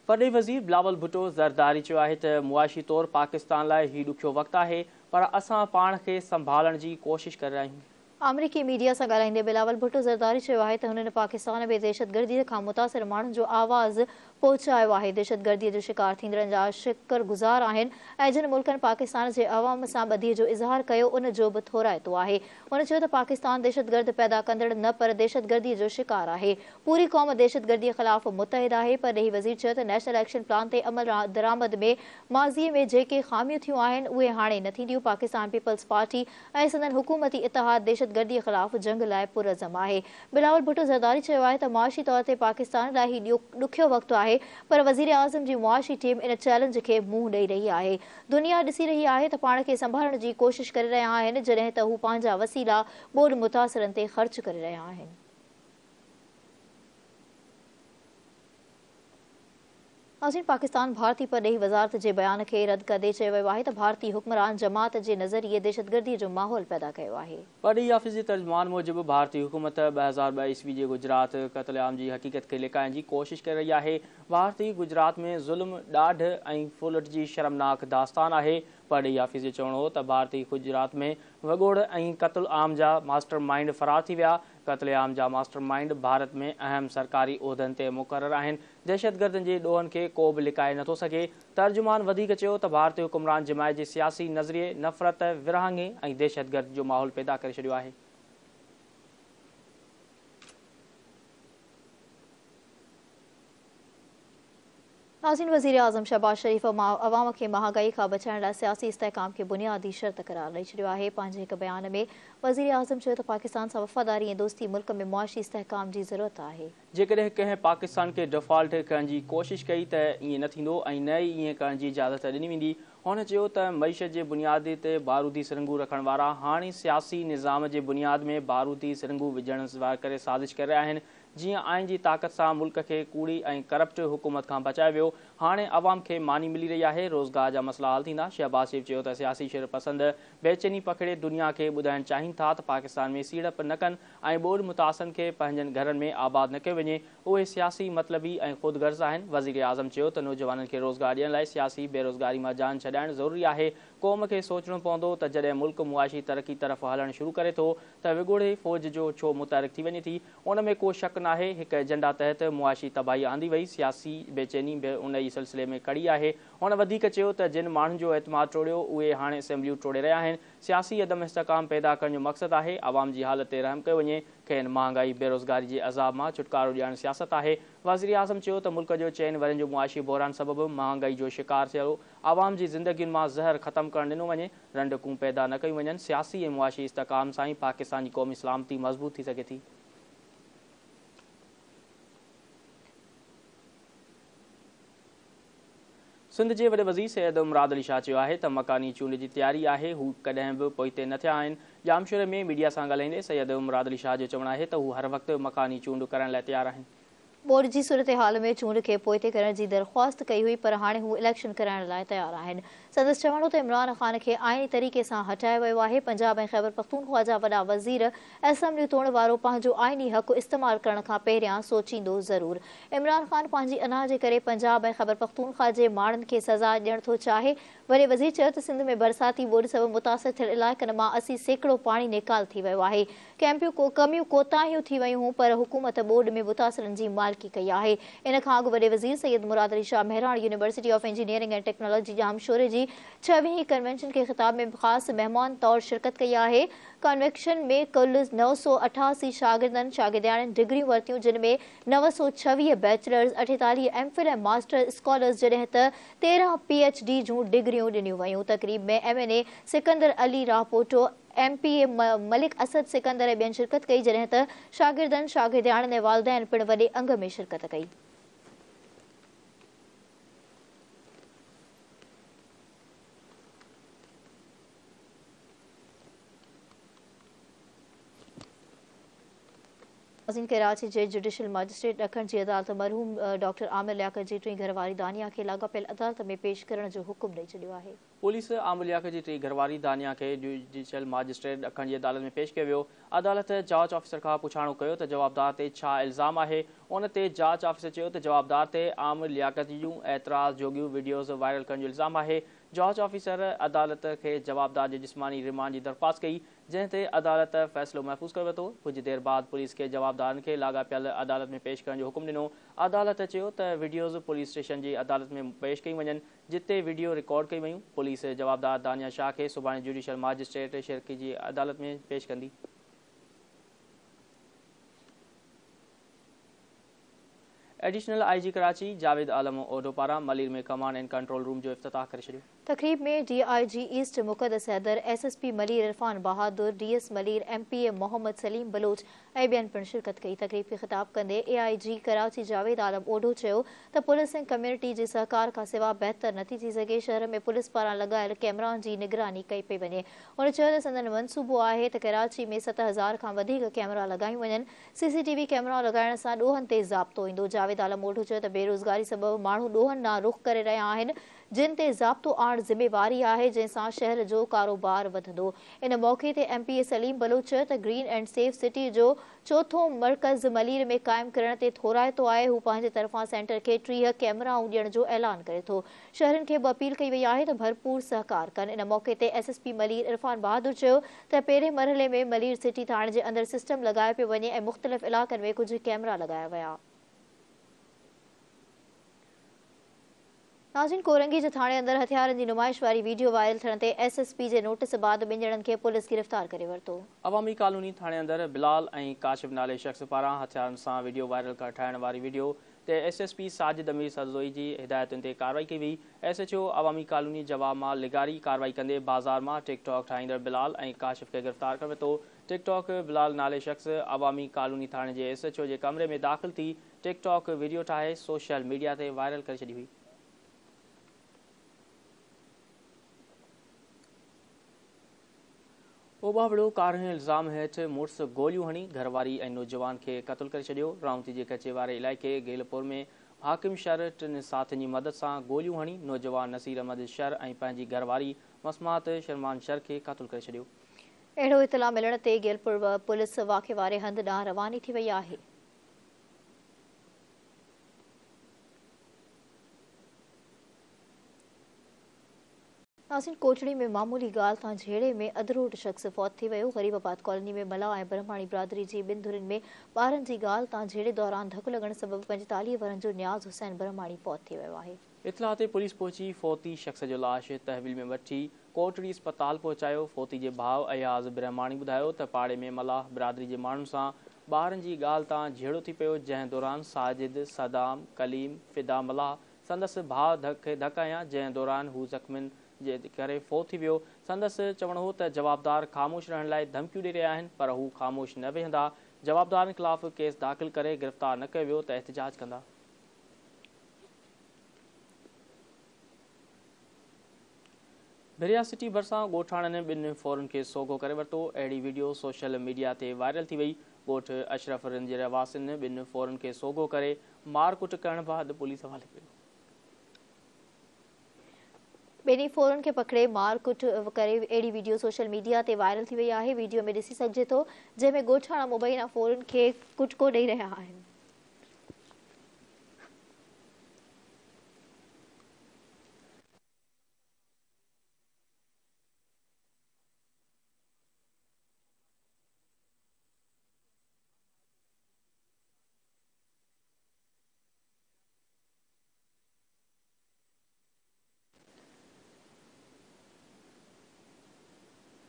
परॾेही वज़ीर बिलावल भुट्टो ज़रदारी चयो आहे त मुआशी तौरु पाकिस्तान लाइ हीउ ॾुखियो वक़्तु आहे, पर असां पाण खे संभालण जी कोशिश करे रहिया आहियूं। अमरीकी मीडिया सां ॻाल्हाईंदे बिलावल भुट्टो ज़रदारी चयो आहे त हुननि पाकिस्तान में दहशतगर्दीअ खां मुतासिर माण्हुनि जो आवाज़ पहुचायो आहे। दहशतगर्दीअ जो शिकार थींदड़नि जा शुक्रगुज़ार आहिनि ऐं जिन मुल्कनि पाकिस्तान जे अवाम सां ॿधीअ जो इज़हार कयो उन जो बि थोराइतो आहे। हुन चयो त पाकिस्तान दहशतगर्द पैदा कंदड़ न पर दहशतगर्दीअ जो शिकार आहे। पूरी क़ौम दहशतगर्दीअ ख़िलाफ़ मुतहिद आहे। परॾेही वज़ीर चयो त नेशनल एक्शन प्लान ते अमल दरामद में माज़ीअ में जेके ख़ामियूं थियूं आहिनि उहे हाणे न थींदियूं। पाकिस्तान पीपल्स पार्टी ऐं संदन हुकूमती इतिहाद दहशतगर्दीअ ख़िलाफ़ जंग लाइ पुरज़म आहे। बिलावल भुट्टो ज़रदारी चयो आहे त मुआशी तौर ते पाकिस्तान लाइ ही ॾुखियो वक़्तु आहे, पर वज़ीर आज़म जी मुआशी टीम इन चैलेंज खे मुंहुं ॾेई रही आहे। दुनिया ॾिसी रही आहे त पाण खे संभालण जी कोशिश करे रहिया आहिनि, जॾहिं त हू पंहिंजा वसीला ॿोॾि मुतासिरनि ते ख़र्च करे रहिया आहिनि। नाज़रीन, पाकिस्तान भारतीय परॾेही वज़ारत जे बयान खे रद्द कंदे चयो वियो आहे त भारतीय हुक्मरान जमात जे नज़रिए दहशतगर्दीअ जो माहौल पैदा कयो आहे। परॾेही ऑफिस जे तर्जुमान मूजिबि भारतीय हुकूमत 2002 ईस्वी जे गुजरात क़त्लेआम जी हक़ीक़त खे लिकाइण जी कोशिश करे रही आहे। भारतीय गुजरात में ज़ुल्म, ॾाढ ऐं फुलट जी शर्मनाक दास्तान आहे। परॾेही ऑफिस जो चवणो हो त भारतीय गुजरात में वॻोड़ ऐं क़त्ल आम जा मास्टर माइंड फरार थी विया। क़त्लेआम जा मास्टर माइंड भारत में अहम सरकारी उहिदनि ते मुक़रर आहिनि। दहशतगर्दनि जे ॾोहनि खे को बि लिकाए नथो सघे। तर्जुमान वधीक चयो त भारतीय हुकुमरान जमायत जे सियासी नज़रिए नफ़रत, विरहाङे ऐं दहशतगर्द जो माहौल पैदा करे छॾियो आहे। नाज़रीन, वज़ीर आज़म शहबाज शरीफ़ अवाम खे महांगाई खां बचाइण लाइ सियासी इस्तेहकाम खे बुनियादी शर्त करार ॾेई छॾियो आहे। पंहिंजे हिकु बयान में वज़ीर आज़म चयो त पाकिस्तान सां वफ़ादारी ऐं दोस्ती मुल्क में मुआशी इस्तेहकाम जी ज़रूरत आहे। जेकॾहिं कंहिं पाकिस्तान खे डिफॉल्ट करण जी कोशिश कई त ईअं न थींदो ऐं न ई ईअं करण जी इजाज़त ॾिनी वेंदी। हुन चयो त मईशत जे बुनियाद ते बारूदी सिरंगू रखण वारा हाणे सियासी निज़ाम जे बुनियाद में बारूदी सिरंगू विझण करे साज़िश करे रहिया आहिनि। जीअं आइन जी ताक़त सां मुल्क खे कूड़ी ऐं करप्ट हुकूमत खां बचाए वियो, हाणे अवाम खे मानी मिली रही आहे। रोज़गार जा मसला हल थींदा। शहबाज शरीफ़ चयो त सियासी शिरपसंद बेचैनी पकड़े दुनिया खे ॿुधाइण चाहिनि था त पाकिस्तान में सीड़प न कनि ऐं ॿोॾि मुतासिरनि खे पंहिंजनि घरनि में आबाद न कयो वञे। उहे सियासी मतलबी ऐं ख़ुदगर्ज़ आहिनि। वज़ीर आज़म चयो त नौजवाननि खे रोज़गार ॾियण लाइ सियासी बेरोज़गारी मां जान छॾाइणु ज़रूरी आहे। क़ौम खे सोचणो पवंदो त जॾहिं मुल्क मुआशी तरक़ी तरफ़ हलणु शुरू करे थो त विॻोड़े फ़ौज जो छो मुतहरिक थी वञे थी। उन में को शक नाहे। हिकु एजेंडा तहत मुआशी तबाही आंदी वई, सियासी बेचैनी उन ई सिलसिले में कड़ी आहे। हुन वधीक चयो त जिन माण्हुनि जो एतमाद टोड़ियो उहे हाणे असेंबलियूं टोड़े रहिया आहिनि। सियासी अदम इस्तेहकाम पैदा करण जो मक़सदु आहे। आवाम जी हालत ते रहम कयो वञे। खेनि महांगाई बेरोज़गारी जे अज़ाब मां छुटकारो ॾियणु सियासत आहे। वज़ीर आज़म चयो त मुल्क जो 4 वरनि जो मुआशी बहरान सबबि महांगाई जो शिकार थियो आवाम जी ज़िंदगियुनि मां ज़हर ख़तमु करणु ॾिनो वञे, रंडकूं पैदा न कयूं वञनि। सियासी ऐं मुआशी इस्तेहकाम सां ई पाकिस्तान जी क़ौमी सलामती मज़बूत थी सघे थी। सिंध जे वॾे वज़ीर सैयद मुराद अली शाह चयो आहे त मकानी चूंड जी तयारी आहे, हू कॾहिं बि पोइते न थिया आहिनि। जामशोरे में मीडिया सां ॻाल्हाईंदे सैयद मुराद अली शाह जो चवणु आहे त हू हर वक़्तु मकानी चूंड करण लाइ तयारु आहिनि। बोर्ड जी सूरत हाल में चूंड खे पोइते करण जी दरख़्वास्त कई हुई, पर हाणे हू इलेक्शन कराइण लाइ तयारु आहिनि। संदसि चवणो त इमरान ख़ान खे आइनी तरीक़े सां हटायो वियो आहे। पंजाब ऐं ख़ैबर पख्तूनख्वा जा वॾा वज़ीर असेंबलियूं तोड़ण वारो पंहिंजो आइनी हक़ इस्तेमालु करण खां पहिरियां सोचींदो ज़रूर। इमरान ख़ान पंहिंजी अना जे करे पंजाब ऐं ख़ैबर पख्तूनख्वा जे माण्हुनि खे सज़ा ॾियणु थो चाहे। वॾे वज़ीर चयो त सिंध में बरसाती ॿोॾि सबबि मुतासिर थियल इलाइक़नि मां 80 सैकड़ो पाणी निकाल थी वियो आहे। कमियूं कोताहियूं थी वियूं हुयूं, पर हुकूमत ॿोॾि में मुतासिरनि जी मालिकी कई आहे। इन खां अॻु वॾे वज़ीर Syed Murad Ali Shah Mehran university of engineering and technology जामशोरे जी 6वीं कन्वेंशन के ख़िताब में ख़ासि महिमान तौरु शिरकत कई आहे। कन्वेंशन में कुल 988 शागिर्दनि डिग्रियूं वरितियूं, जिन में 926 बैचलर्स, 48 एमफिल ऐं मास्टर स्कॉलर्स, जॾहिं त 13 PhD जूं डिग्रियूं ॾिनियूं वयूं। तक़रीब में MNA सिकंदर अली रापोटो, MPA मलिक असद सिकंदर ऐं ॿियनि शिरकत कई, जॾहिं त शागिर्दनि, शागिर्दियाणनि ऐं वालिदैन पिणु वॾे अंग में शिरकत कई। कराची जे जुडिशल मजिस्ट्रेट ॾखण जी अदालत मरहूम डॉक्टर आमिर लियाकत जी टीं घरवारी दानिया खे लाॻापियल अदालत में पेश करण जो हुकुम ॾेई छॾियो आहे। पुलिस आमिर लियाकत जी टीं घरवारी दानिया खे जुडिशल मजिस्ट्रेट ॾखण जी अदालत में पेश कयो वियो। अदालत जांच ऑफिसर खां पुछाणो कयो त जवाबदार ते छा इल्ज़ाम आहे। उन ते जांच ऑफिसर चयो त जवाबदार ते आमिर लियाकत जूं एतराज़ जोगियूं वीडियोज़ वायरल करण जो इल्ज़ाम आहे। जांच ऑफिसर अदालत खे जवाबदार जी जिस्मानी रिमांड जी दरख़्वास्त कई, जंहिं ते अदालत फ़ैसिलो महफ़ूज़ करे वरितो। कुझु देर बाद पुलिस खे जवाबदारनि खे लाॻापियल अदालत में पेश करण जो हुकुम ॾिनो। अदालत चयो त वीडियोज़ पुलिस स्टेशन जी अदालत में पेश कई वञनि, जिते वीडियो रिकॉर्ड कई वयूं। पुलिस जवाबदार दानिया शाह खे सुभाणे जुडिशल मजिस्ट्रेट शिरकी जी अदालत में पेश कंदी। एडिशनल IG कराची जावेद आलम ओडो पारां मलिर में कमांड एंड कंट्रोल रूम जो इफ्तिताह करे छॾियो। तकरीब में DIG ईस्ट मुक़दस हैदर, SSP मलिर इरफान बहादुर, DS मलिर, MPA मोहम्मद सलीम बलोच ऐं ॿियनि पिणु शिरकत कई। तकरीब खे ख़िताब कंदे AIG कराची जावेद आलम ओडो चयो त पुलिस ऐं कम्यूनिटी जे सहकार खां सिवा बहितर नथी थी सघे। शहर में पुलिस पारां लॻायल कैमराउनि जी निगरानी कई पई वञे। हुन चयो त संदन मंसूबो आहे त कराची में 7000 खां वधीक कैमरा लॻायूं वञनि। CCTV कैमरा लॻाइण सां ॾोहनि ते ज़ाब्तो ईंदो। जावेद आलम ओडो चयो त बेरोज़गारी सबबि माण्हू ॾोहनि ॾांहुं रुख़ करे रहिया आहिनि, जिन ते ज़ाब्तो आणणु ज़िम्मेवारी आहे, जंहिंसां शहर जो कारोबार वधंदो। इन मौक़े ते MPA सलीम बलोच चयो त ग्रीन एंड सेफ सिटी जो चोथों मर्कज़ मलिर में क़ाइमु करण ते थोराइतो आहे। हू पंहिंजे तरफ़ां सेंटर खे 30 कैमराऊं ॾियण जो ऐलान करे थो। शहरनि खे बि अपील कई वई आहे त भरपूर सहकार कनि। इन मौक़े ते SSP मलिर इरफान बहादुर चयो त पहिरें मरहले में मलिर सिटी थाणे जे अंदरि सिस्टम लॻायो पियो वञे ऐं मुख़्तलिफ़ इलाइक़नि में कुझु कैमरा लॻाया विया। नाज़रीन, कोरंगी जे थाणे अंदरि हथियारनि जी नुमाइश वारी वीडियो वायरल थियण ते SSP जे नोटिस बाद ॿिनि ॼणनि खे पुलिस गिरफ़्तार करे वरितो। अवामी कॉलोनी थाणे अंदरि बिलाल ऐं काशिफ नाले शख़्स पारां हथियारनि सां वीडियो वायरल ठाहिण वारी वीडियो ते SSP साजिद अमीर सरज़ोई जी हिदायतुनि ते कार्रवाई कई वई। SHO अवामी कॉलोनी जवाब मां लिगारी कार्रवाई कंदे बाज़ार मां टिकटॉक ठाहींदड़ बिलाल ऐं काशिफ खे गिरफ़्तार करे वरितो। टिकटॉक बिलाल नाले शख़्स अवामी कॉलोनी थाणे जे SHO जे कमरे में दाख़िल थी टिकटॉक वीडियो ठाहे सोशल मीडिया ते वायरल करे छॾी हुई। ओबावड़ो कारहं इल्ज़ाम हेठि मुड़ुस गोलियूं हणी घरवारी ऐं नौजवान खे क़तलु करे छॾियो। रावंती जे कचे वारे इलाइक़े गेलपुर में हाकिम शर टिनि साथियुनि जी मदद सां गोलियूं हणी नौजवान नसीर अहमद शर ऐं पंहिंजी घरवारी मसमात शर्मान शर खे क़तलु करे छॾियो। अहिड़ो इतला मिलण ते गेलपुर पुलिस वाक़े वारे हंधि ॾांहुं रवानी थी वई आहे। नाज़रीन, कोटड़ी में मामूली ॻाल्हि तां झेड़े में अधरोट शख़्स फौत थी वियो। गरीबाबाद कॉलोनी में मला ऐं ब्रह्माणी बिरादरी जी ॿिनि धुरियुनि में ॿारनि जी ॻाल्हि तां झेड़े दौरान धकु लॻण सबबि 45 वरनि जो न्याज़ हुसैन ब्रह्माणी फौत थी वियो आहे। इतला ते पुलिस पहुची फ़ौती शख़्स जो लाश तहवील में वठी कोटड़ी अस्पताल पहुचायो। फ़ौती जे भाउ अयाज़ ब्रह्माणी ॿुधायो त पाड़े में मलाह बिरादरी जे माण्हुनि सां ॿारनि जी ॻाल्हि तां झेड़ो थी पियो, जंहिं दौरान साजिद, सदाम, कलीम, फिदा मलाह संदसि भाउ खे धक हयां, जंहिं दौरान हू ज़ख़्मियुनि जे करे फ़ौत थी वियो। संदसि चवणो हो त जवाबदार ख़ामोश रहण लाइ धमकियूं ॾेई रहिया आहिनि, पर हू ख़ामोश न वेहंदा। जवाबदारनि ख़िलाफ़ केस दाख़िल करे गिरफ़्तार न कयो वियो त एहतिजाज कंदा। भिरिया सिटी भरिसां ॻोठाणनि ॿिनि फोरन खे सोघो करे वरितो। अहिड़ी वीडियो सोशल मीडिया ते वायरल थी वई। ॻोठ अशरफ जे रहवासियुनि ॿिनि फोरन खे सोघो करे मारकुट करण बाद पुलिस हवाले कयो। ॿिन्ही फोरन खे पकड़े मारकुट करे अहिड़ी वीडियो सोशल मीडिया ते वायरल थी वई आहे। वीडियो में ॾिसी सघिजे थो जंहिंमें ॻोठाणा मुबैना फोरन खे कुटको ॾेई रहिया आहिनि।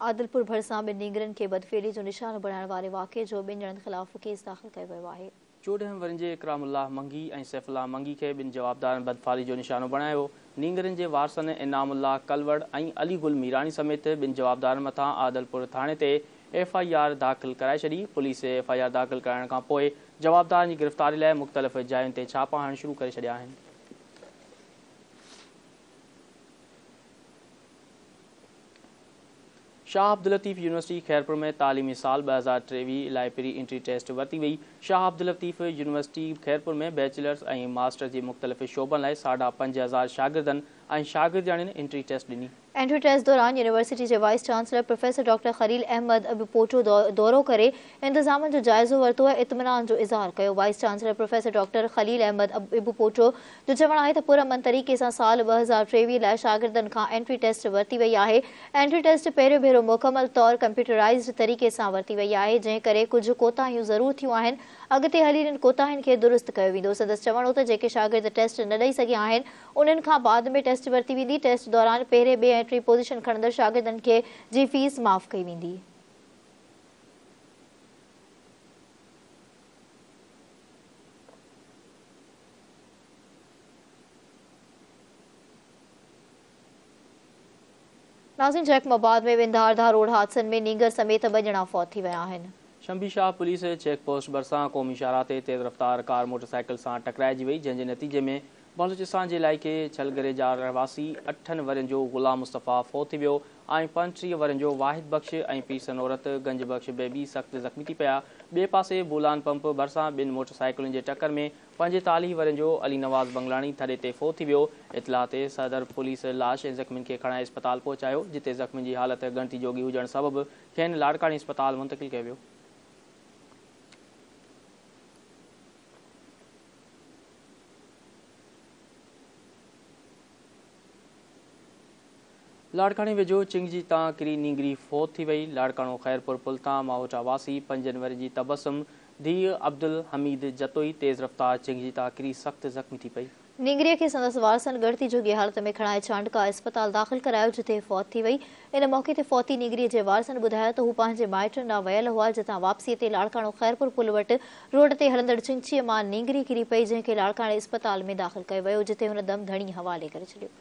आदिलपुर भरिसां ॿिनि नींगरनि खे बदफेली जो निशान बणाइण वारे वाक़े जो ॿिनि ॼणनि ख़िलाफ़ केस दाख़िल कयो वियो आहे। 14 वरनि जे इकरामुल्लाह मंगी ऐं सैफुल्लाह मंगी खे ॿिनि जवाबदारनि बदफाली जो निशानो बणायो। नींगरनि जे वारसनि इनामुल्लाह कलवड़ ऐं अली गुल मीरानी समेत ॿिनि जवाबदारनि मथां आदिलपुर थाणे ते FIR दाख़िल कराए छॾी। पुलिस FIR दाख़िल कराइण खां पोइ जवाबदारनि जी गिरफ़्तारी लाइ मुख़्तलिफ़ जायुनि ते छापा हणणु शुरू करे छॾिया आहिनि। शाह अब्दुल लतीफ़ यूनिवर्सिटी खैरपुर में तालीमी साल 2023 लाइ प्री एंट्री टेस्ट वरिती वई। शाह अब्दुल लतीफ़ यूनिवर्सिटी खैरपुर में बैचलर्स ऐं मास्टर जे मुख़्तलिफ़ शोबनि लाइ 5,500 शागिर्दनि ऐं शागिर्दियाणियुनि एंट्री टेस्ट ॾिनी। एंट्री टेस्ट दौरान यूनिवर्सिटी के vice chancellor professor doctor Khalil Ahmed Abpoto दौरो करे इंतजाम जो जायज़ो वरतो है, इत्मीनान जो इज़हार किया। Vice chancellor professor doctor Khalil Ahmed Abpoto जो चवण है पुरअमन तरीक़े से साल 2023 लाइ शागिर्दनि खां एंट्री टेस्ट वरिती वई है। एंट्री टेस्ट पहिरियों भेरो मुकम्मल तौर कंप्यूटराइज्ड तरीक़े से वरिती वई है, जंहिं करे कुछ कोताहियूं ज़रूर थियूं आहिनि। अॻिते हली इन्हनि कोताहियुनि खे दुरुस्त कयो वेंदो। संदसि चवण हो त जेके शागिर्द टेस्ट न ॾेई सघिया आहिनि उन्हनि खां बाद में टेस्ट वरिती वेंदी। टेस्ट दौरान पहिरें ॿिए ऐं टीं पोज़ीशन खणंदड़ शागिर्दनि खे जी फीस माफ़ कई वेंदी। नाज़रीन, जैकमाबाद में ॿिनि धारदार रोड हादसनि में नींगर समेत 2 ॼणा फौत थी विया आहिनि। शंभी शाह पुलिस चेक पोस्ट भरिसां क़ौमी शाहराह ते तेज़ रफ़्तार कार मोटरसाइकिल सां टकराइजी वई, जंहिंजे नतीजे में बलूचिस्तान जे इलाइक़े छलगरे जा रहवासी 8 वरियनि जो ग़ुलाम मुस्तफ़ा फ़ौत थी वियो ऐं 35 वरियनि जो वाहिद बख़्श ऐं पीसन औरत गंज बख़्श बेबी सख़्त ज़ख़्मी थी पिया। ॿिए पासे बोलान पंप भरिसां 2 मोटरसाइकिलुनि जे टक्कर में 45 वरियनि जो अली नवाज़ बंगलाणी थड़े ते फ़ौत थी वियो। इतलाह ते सदर पुलिस लाश ऐं ज़ख़्मियुनि खे खणाए अस्पताल पहुचायो, जिते ज़ख़्मियुनि जी हालत गणती जोगी हुजण सबबि खेनि लाड़कानी अस्पताल मुंतक़िल कयो वियो। लाड़कानी वेझो चिंगजी तां किरी नींगरी फ़ौत थी वई। लाड़कानो खैरपुर पुल तां माहोटा वासी 5 जनवरी जी तबसुम धीउ अब्दुल हमीद जतोई तेज़ रफ़्तार चिंगजी तां किरी सख़्त ज़ख़्मी थी पई। नींगरीअ खे संदसि वारसनि गणती जोगी हालत में खणाए चांडका अस्पताल दाख़िल करायो, जिते फ़ौत थी वई। इन मौक़े ते फ़ौती नींगरीअ जे वारसनि ॿुधायो त हू पंहिंजे माइटनि ॾांहुं वियल हुआ, जितां वापसीअ ते लाड़कानो खैरपुर पुल वटि रोड ते हलंदड़ चिंगचीअ मां नींगरी किरी पई, जंहिंखे लाड़काणे अस्पताल में दाख़िल कयो वियो, जिते हुन दम धणी हवाले करे छॾियो।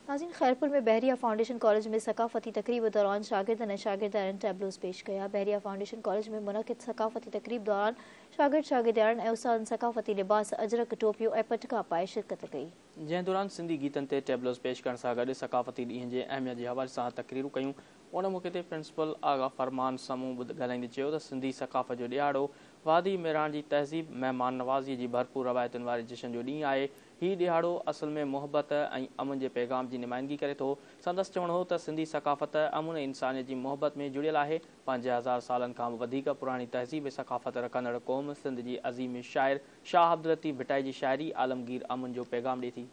नाज़रीन, खैरपुर में बहरिया फाउंडेशन कॉलेज में सकाफती तकरीब दौरान शागिर्दनि ऐं शागिर्दियाणियुनि टैबलोस पेश कया। बहरिया फाउंडेशन कॉलेज में मुनक़िद सकाफती तकरीब दौरान शागिर्दियाणियुनि ऐं उस्तादनि सकाफती लिबास अजरक टोपियूं ऐं पटका पाए शिरकत कई, जंहिं दौरान सिंधी गीतनि ते टैबलोस पेश करण सां गॾु सकाफती ॾींहं जे अहमियत जे हवाले सां तकरीरूं कयूं। उन मौक़े ते प्रिंसिपल आगा फरमान समूह ॻाल्हाईंदे चयो त सिंधी सकाफ़त जो ॾियारो वादी मेरान जी तहज़ीब महिमान नवाज़ीअ जी भरपूर रवायतुनि वारे जश्न जो ॾींहुं आहे। हीउ ॾियारो असल में मुहबत ऐं अमन जे पैगाम जी नुमाइंदगी करे थो। संदसि चवणो हो त सिंधी सकाफ़त अमन ऐं इंसानियत जी मुहबत में जुड़ियल आहे। 5000 सालनि खां बि वधीक पुराणी तहज़ीब ऐं सकाफ़त रखंदड़ क़ौम सिंध जी अज़ीम शाइर शाह अब्दुल लतीफ़ भिटाई जी शाइरी आलमगीर अमन जो पैगाम ॾिए थी।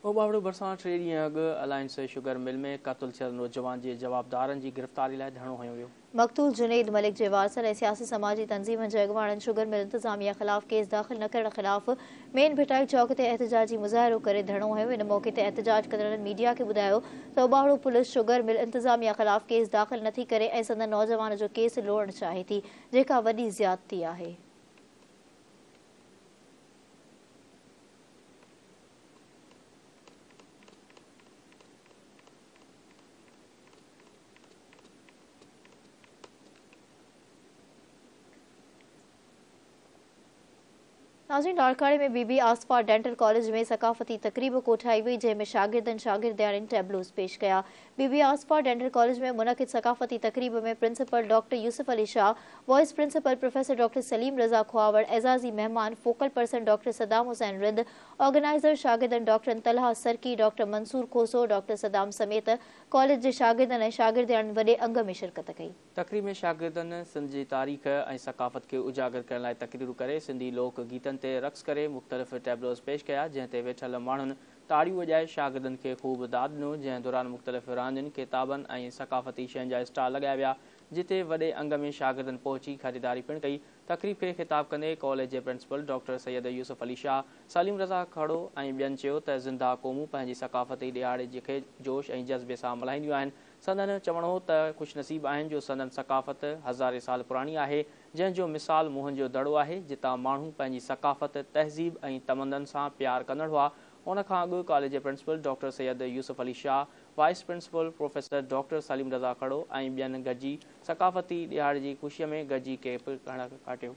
ओबावड़ो भरिसां 3 ॾींहं अॻु अलायंस शुगर मिल में क़तल थियल नौजवान जे जवाबदारनि जी गिरफ़्तारी लाइ धरणो हयो वियो। मक़तूल जुनैद मलिक जे वारसनि ऐं सियासी समाजी तंज़ीमनि जे अॻुवाणनि शुगर मिल इंतज़ामिया ख़िलाफ़ केस दाख़िल न करण ख़िलाफ़ मेन भिटाई चौक ते एहतजाजी मुज़ाहिरो करे धरणो हयो। इन मौक़े ते एहतजाज कंदड़नि मीडिया खे ॿुधायो त ओबावड़ो पुलिस शुगर मिल इंतज़ामिया ख़िलाफ़ केस दाख़िल नथी करे ऐं संदन नौजवान जो केस लोड़णु चाहे थी, जेका वॾी ज़्यादती आहे। नाज़रीन, लाड़काणे में बीबी आसफा डेंटल कॉलेज में सकाफ़ती तकरीब कोठाई हुई, जंहिंमें शागिर्दनि शागिर्दियाणियुनि टेबलोस पेश कया। बीबी आसफा डेंटल कॉलेज में मुनक़िद सकाफ़ती तकरीब में principal doctor Yousuf Ali Shah, vice principal professor doctor Saleem Raza Khuhawar, एजाज़ी मेहमान focal person doctor Saddam Hussain Rind, organiser शागिर्दनि doctor Talha Sarki, doctor Mansoor Khoso, doctor Saddam समेत कॉलेज जे शागिर्दनि ऐं शागिर्दियाणियुनि वॾे अंग में शिरकत कई। तकरीब में शागिर्दनि सिंध जी तारीख़ ऐं सकाफ़त खे उजागर करण लाइ तकरीरूं करे, सिंधी लोक गीतनि ते रक़्स करे मुख़्तलिफ़ टेबलोस पेश कया, जंहिं ते वेठल माण्हुनि ताड़ियूं वॼाए शागिर्दनि खे ख़ूब दाद ॾिनो, जंहिं दौरान मुख़्तलिफ़ रांदियुनि, किताबनि ऐं सकाफ़ती शयुनि जा स्टॉल लॻाया विया, जिते वॾे अंग में शागिर्दनि पहुची ख़रीदारी पिणु कई। तकरीब खे ख़िताब कंदे कॉलेज जे प्रिंसिपल डॉक्टर सैयद यूसुफ अली शाह, सलीम रज़ा खड़ो ऐं ॿियनि चयो त ज़िंदा क़ौमूं पंहिंजी सकाफ़ती ॾियारे खे जोश ऐं जज़्बे सां मल्हाईंदियूं आहिनि। संदन चवणो हो त ख़ुशनसीब आहिनि जो संदन सकाफ़त हज़ारे साल पुराणी आहे, जंहिंजो मिसाल मोहन जो दड़ो आहे, जितां माण्हू पंहिंजी सकाफ़त, तहज़ीब ऐं तमंदन सां प्यार कंदड़ हुआ। उन खां अॻु कॉलेज जे principal doctor Syed Yousuf Ali Shah, vice principal professor doctor Saleem Raza खड़ो ऐं ॿियनि गॾिजी सकाफ़ती ॾियार जी ख़ुशीअ में गॾिजी केक काटियो।